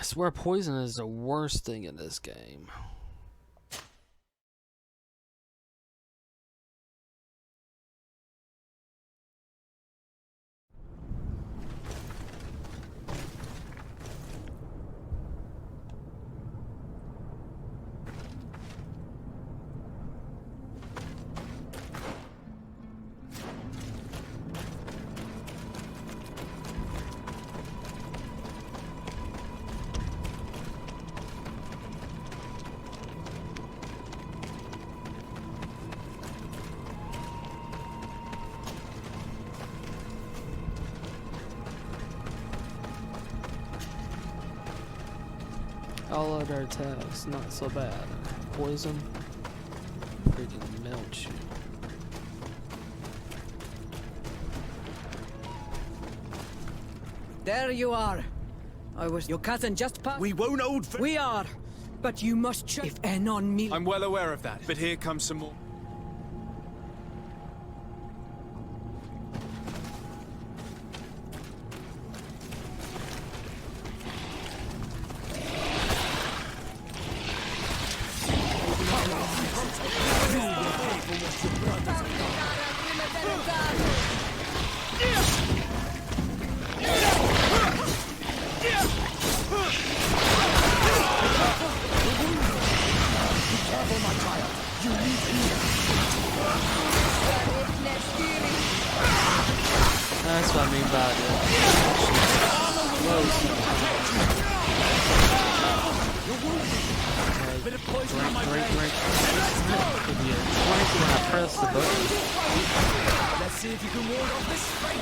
swear poison is the worst thing in this game. All other attacks, not so bad. Poison, freaking melt you. There you are. Your cousin just passed. We won't hold for. We are, but you must check if Enon me. I'm well aware of that, but here comes some more. That's what I mean by it. Bit of poison on my Drink. brain. Could be a drink when I press the button. Let's see if you can ward off this fate.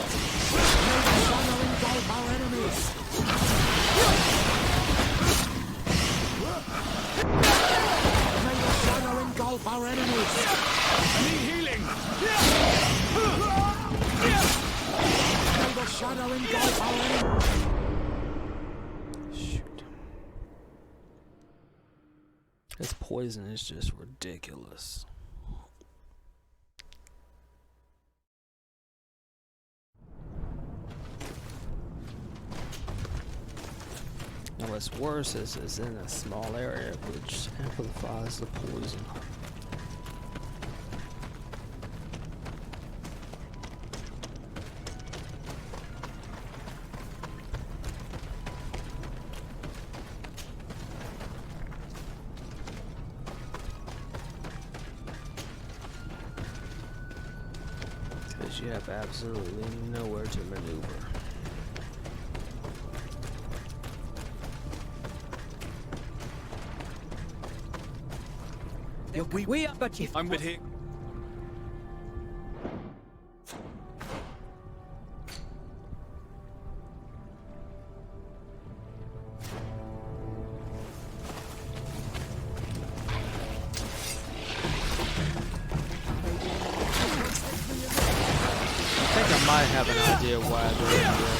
No shadow engulf our enemies. May the shadow engulf our enemies. I need healing. May the shadow engulf our enemies. Shoot. This poison is just ridiculous. And what's worse is it's in a small area, which amplifies the poison. Because you have absolutely nowhere to maneuver. We are, but if I'm with here. I think I might have an idea why they're in here.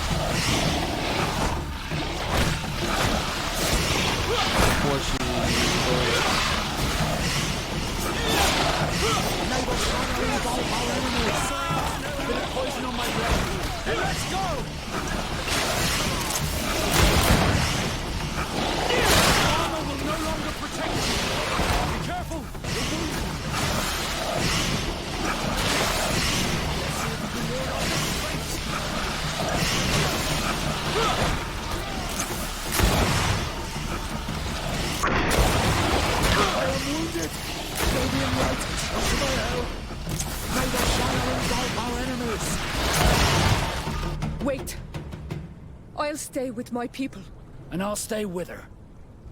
Bit of poison on my brain. Hey, let's go! Armor will no longer protect you. Be careful. You're wounded. I am wounded. Radiant light, come to my help. May the shadow engulf our enemies. Wait. I'll stay with my people. And I'll stay with her.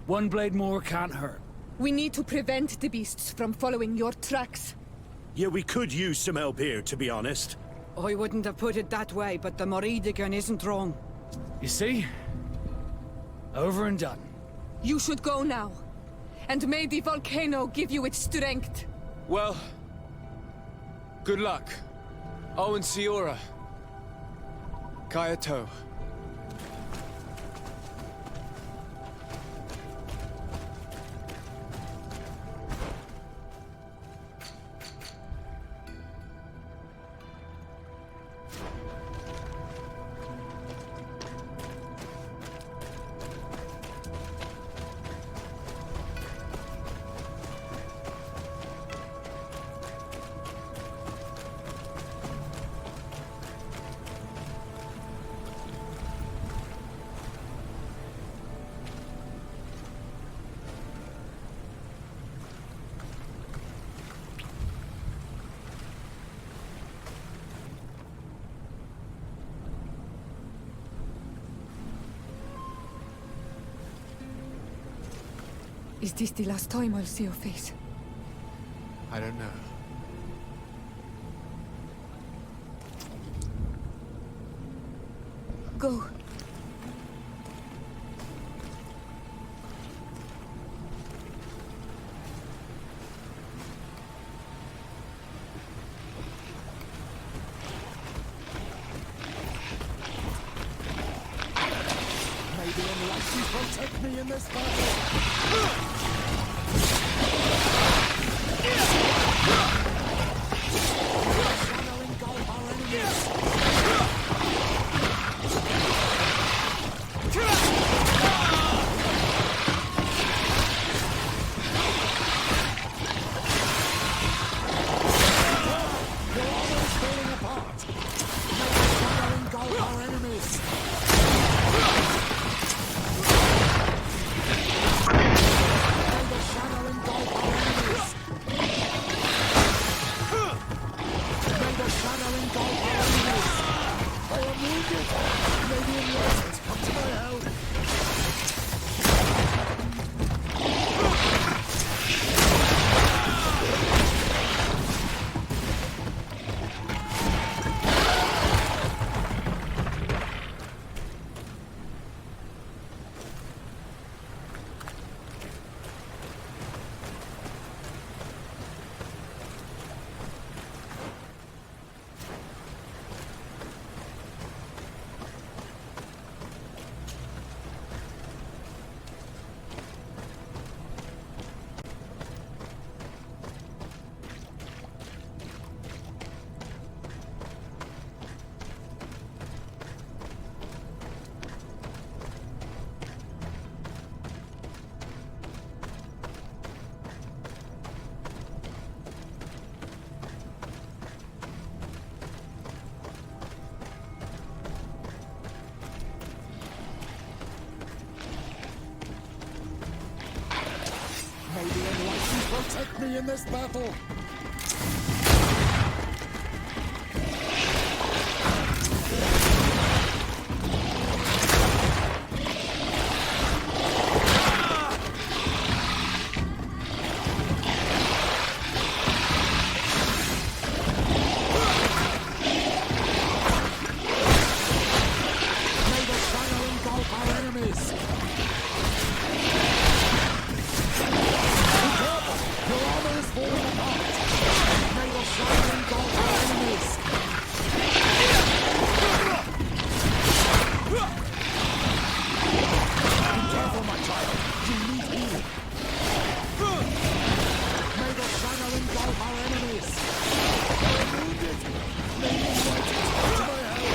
One blade more can't hurt. We need to prevent the beasts from following your tracks. Yeah, we could use some help here, to be honest. I wouldn't have put it that way, but the Moridigan isn't wrong. You see? Over and done. You should go now. And may the volcano give you its strength. Well, good luck. Owen Siora. Kayato. Is this the last time I'll see your face? I don't know. Go. May the Enlightened protect me in this battle! Shadow engulf our enemies! You're almost falling apart! May the shadow engulf our enemies! May the shadow engulf our enemies! May the shadow engulf our enemies! I am wounded! May the enlightened come to my help! May the Enlightened protect me in this battle! May the shadow engulf our enemies! Your armor is falling apart! May the shadow engulf our enemies! Be careful, my child! You need healing! May the shadow engulf our enemies! I am wounded! May the Enlightened come to my help!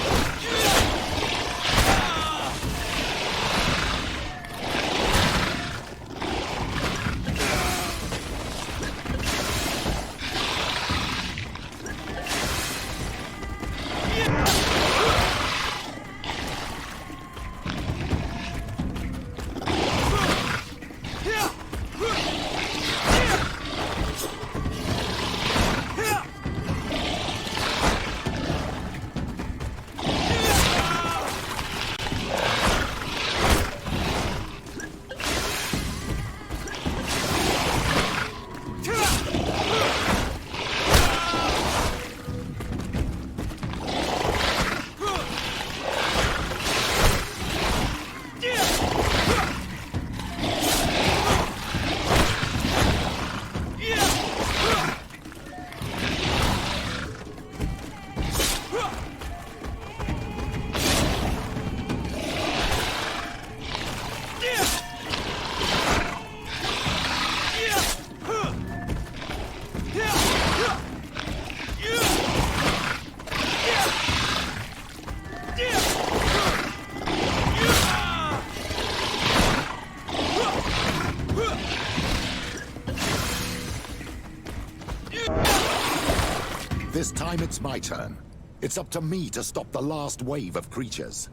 This time it's my turn. It's up to me to stop the last wave of creatures.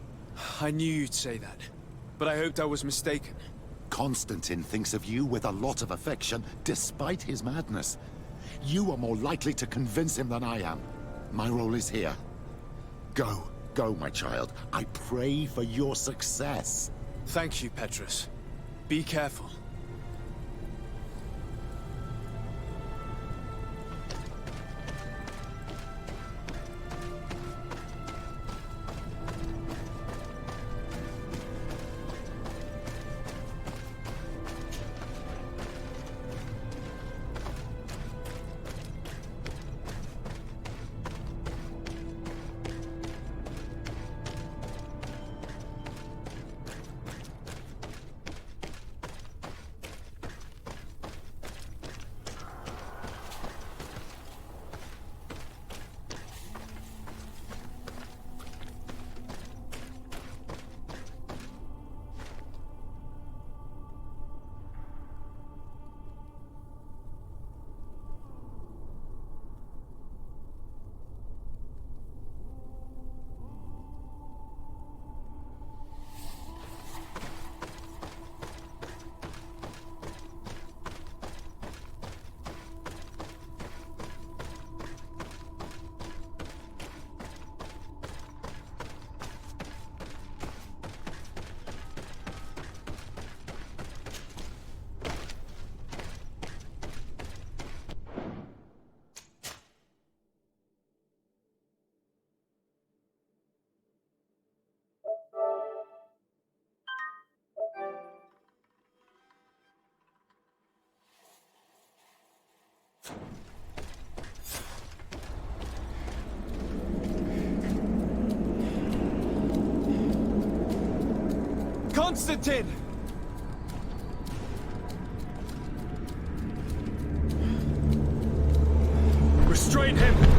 I knew you'd say that, but I hoped I was mistaken. Constantine thinks of you with a lot of affection, despite his madness. You are more likely to convince him than I am. My role is here. Go, go, my child. I pray for your success. Thank you, Petrus. Be careful. Constantine! Restrain him!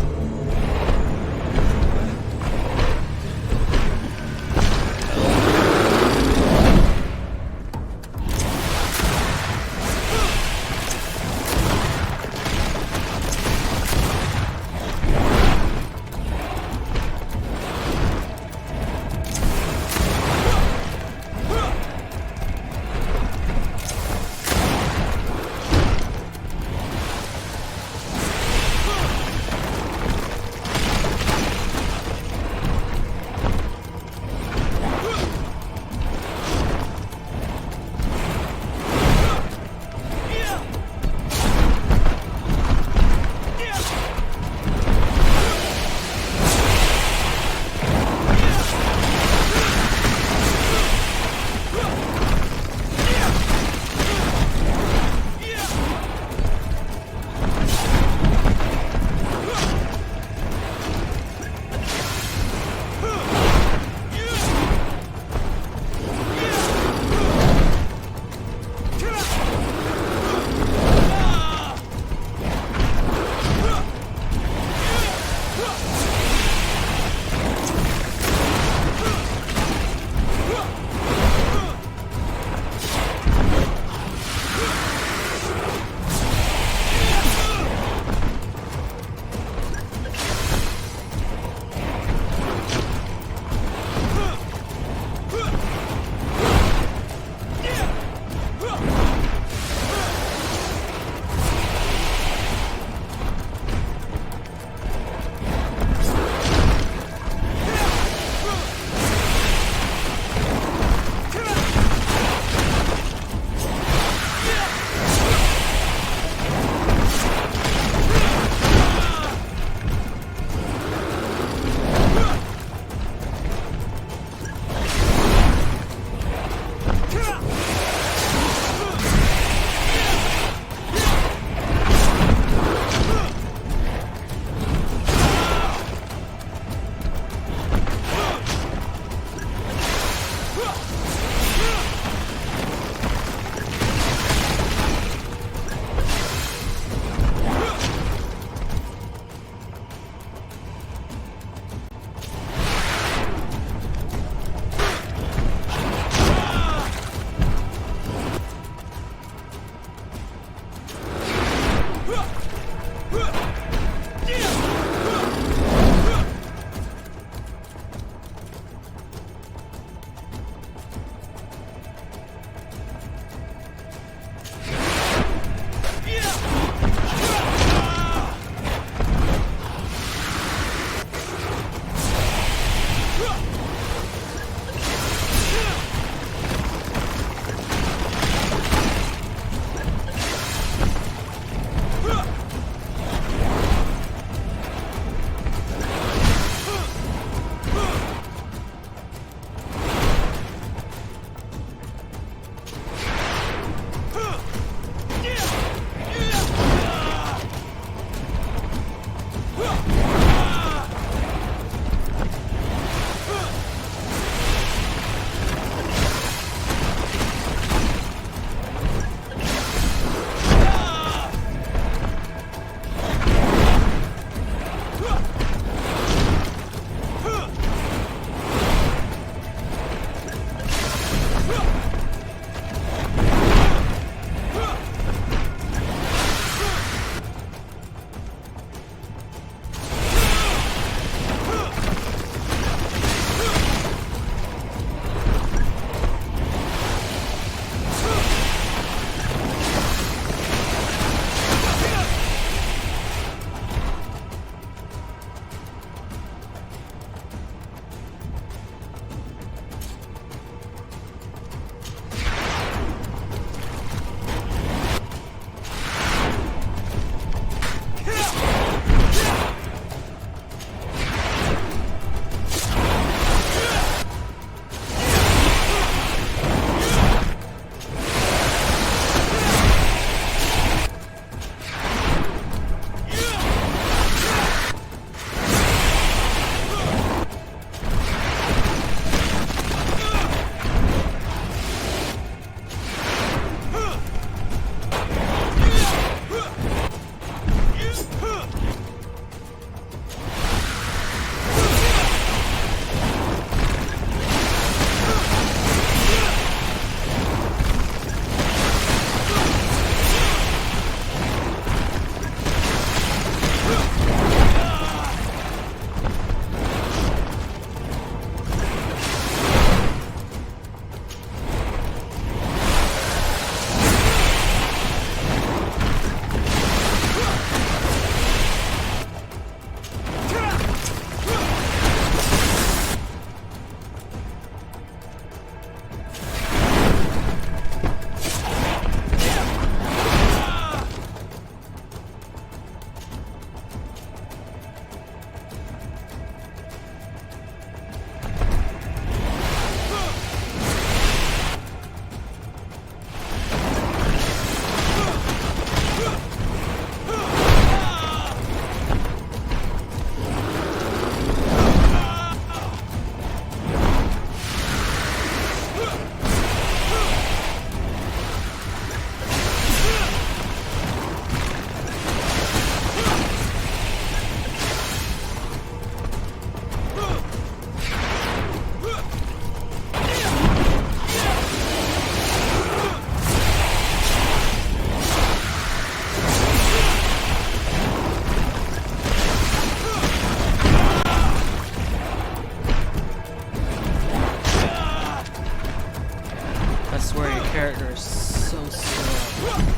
so slow.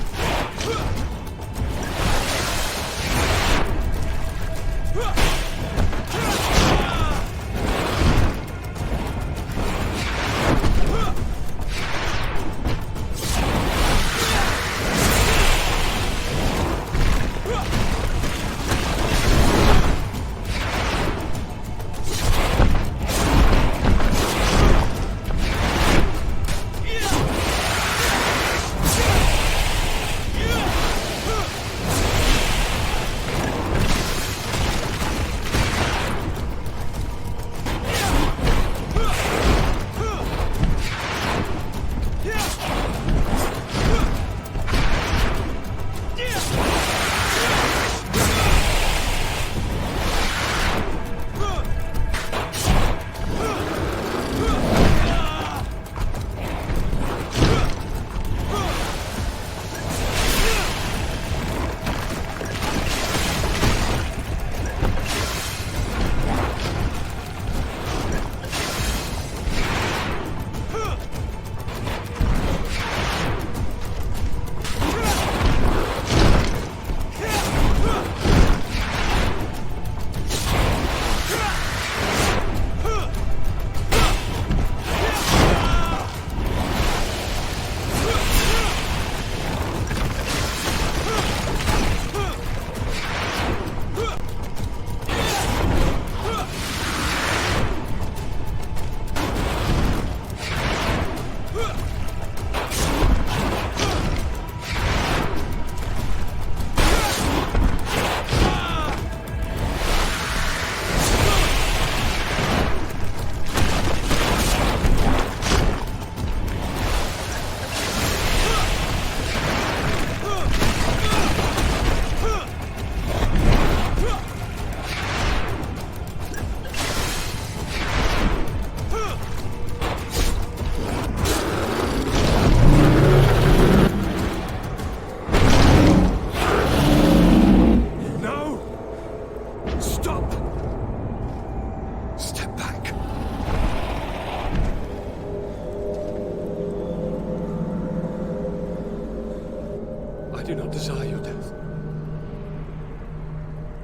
do not desire your death.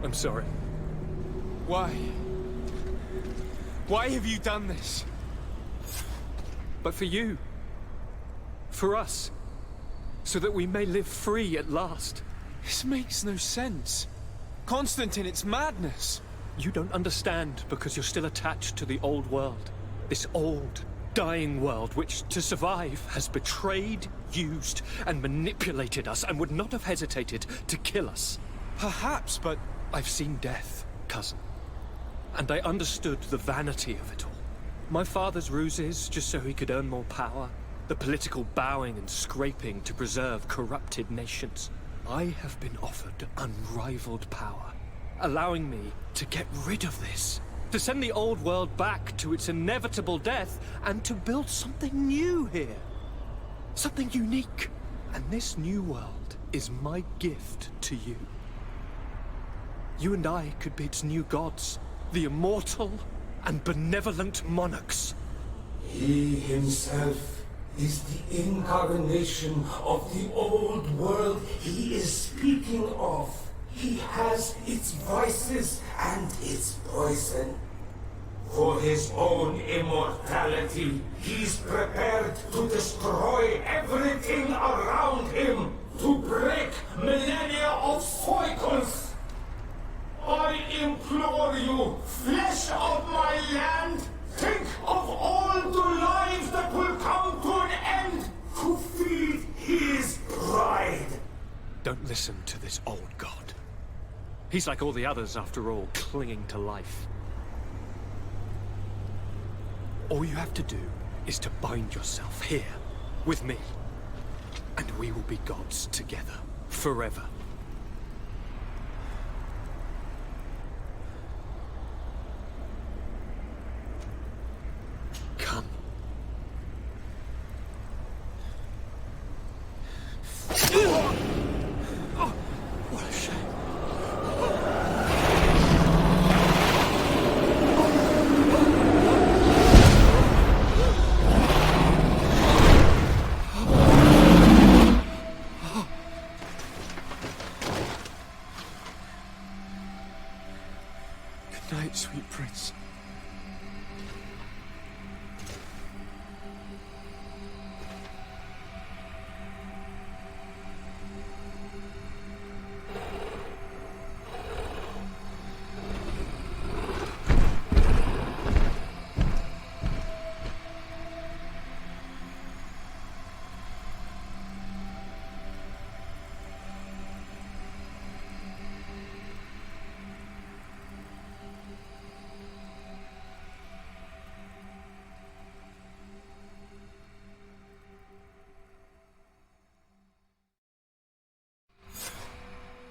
I'm sorry. Why? Why have you done this? But for you. For us. So that we may live free at last. This makes no sense. Constantine, it's madness. You don't understand because you're still attached to the old world. This old, dying world which, to survive, has betrayed, used, and manipulated us and would not have hesitated to kill us. Perhaps, but I've seen death, cousin. And I understood the vanity of it all. My father's ruses just so he could earn more power. The political bowing and scraping to preserve corrupted nations. I have been offered unrivaled power, allowing me to get rid of this, to send the old world back to its inevitable death, and to build something new here. Something unique. And this new world is my gift to you. You and I could be its new gods, the immortal and benevolent monarchs. He himself is the incarnation of the old world he is speaking of. He has its vices and its poison. For his own immortality, he's prepared to destroy everything around him, to break millennia of cycles. I implore you, flesh of my land, think of all the lives that will come to an end to feed his pride. Don't listen to this old god. He's like all the others, after all, clinging to life. All you have to do is to bind yourself here, with me. And we will be gods together, forever. Come. Oh, what a shame.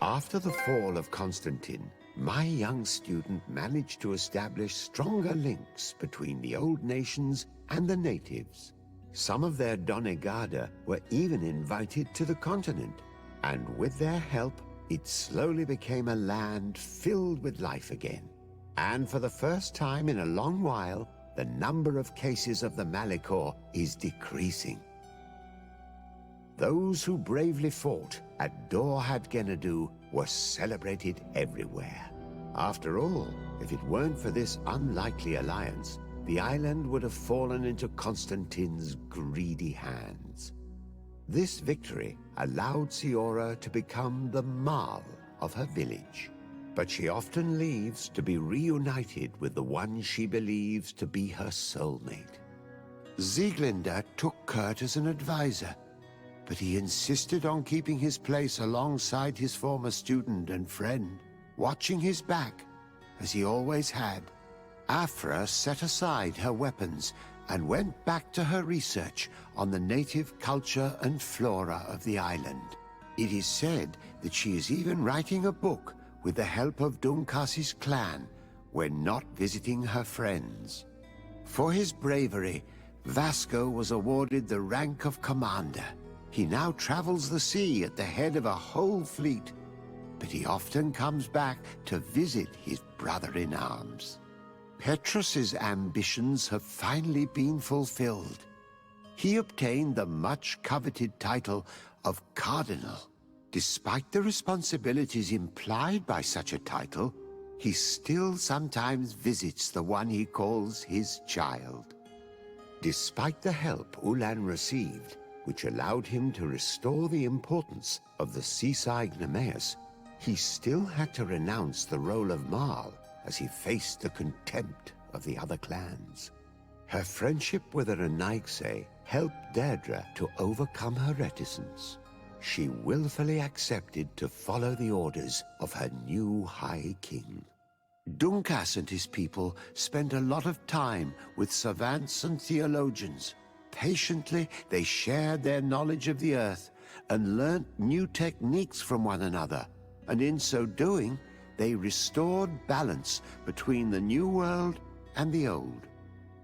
After the fall of Constantine, my young student managed to establish stronger links between the old nations and the natives. Some of their Donegada were even invited to the continent, and with their help, it slowly became a land filled with life again. And for the first time in a long while, the number of cases of the Malichor is decreasing. Those who bravely fought at Dorhad Genadu were celebrated everywhere. After all, if it weren't for this unlikely alliance, the island would have fallen into Constantine's greedy hands. This victory allowed Siora to become the Marl of her village, but she often leaves to be reunited with the one she believes to be her soulmate. Sieglinde took Kurt as an advisor, but he insisted on keeping his place alongside his former student and friend, watching his back, as he always had. Afra set aside her weapons and went back to her research on the native culture and flora of the island. It is said that she is even writing a book with the help of Dunkas's clan when not visiting her friends. For his bravery, Vasco was awarded the rank of commander. He now travels the sea at the head of a whole fleet, but he often comes back to visit his brother-in-arms. Petrus's ambitions have finally been fulfilled. He obtained the much-coveted title of Cardinal. Despite the responsibilities implied by such a title, he still sometimes visits the one he calls his child. Despite the help Ulan received, which allowed him to restore the importance of the seaside Nemeus, he still had to renounce the role of Marl as he faced the contempt of the other clans. Her friendship with Renaigse helped Deirdre to overcome her reticence. She willfully accepted to follow the orders of her new High King. Dunkas and his people spent a lot of time with savants and theologians. Patiently, they shared their knowledge of the earth and learnt new techniques from one another, and in so doing, they restored balance between the New World and the Old.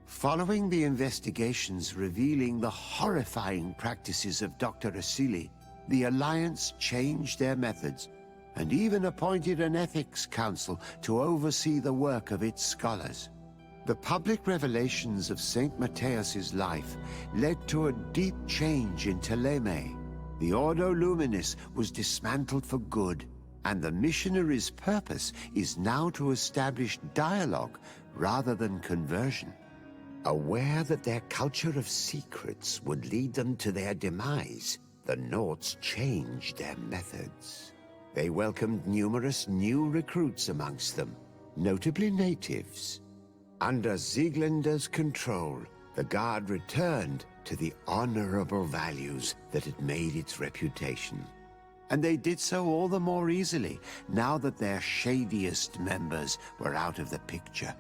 Following the investigations revealing the horrifying practices of Dr. Asili, the Alliance changed their methods and even appointed an ethics council to oversee the work of its scholars. The public revelations of St. Matthias's life led to a deep change in Teleme. The Ordo Luminis was dismantled for good, and the missionaries' purpose is now to establish dialogue rather than conversion. Aware that their culture of secrets would lead them to their demise, the Nords changed their methods. They welcomed numerous new recruits amongst them, notably natives. Under Sieglinde's control, the Guard returned to the honorable values that had made its reputation. And they did so all the more easily now that their shadiest members were out of the picture.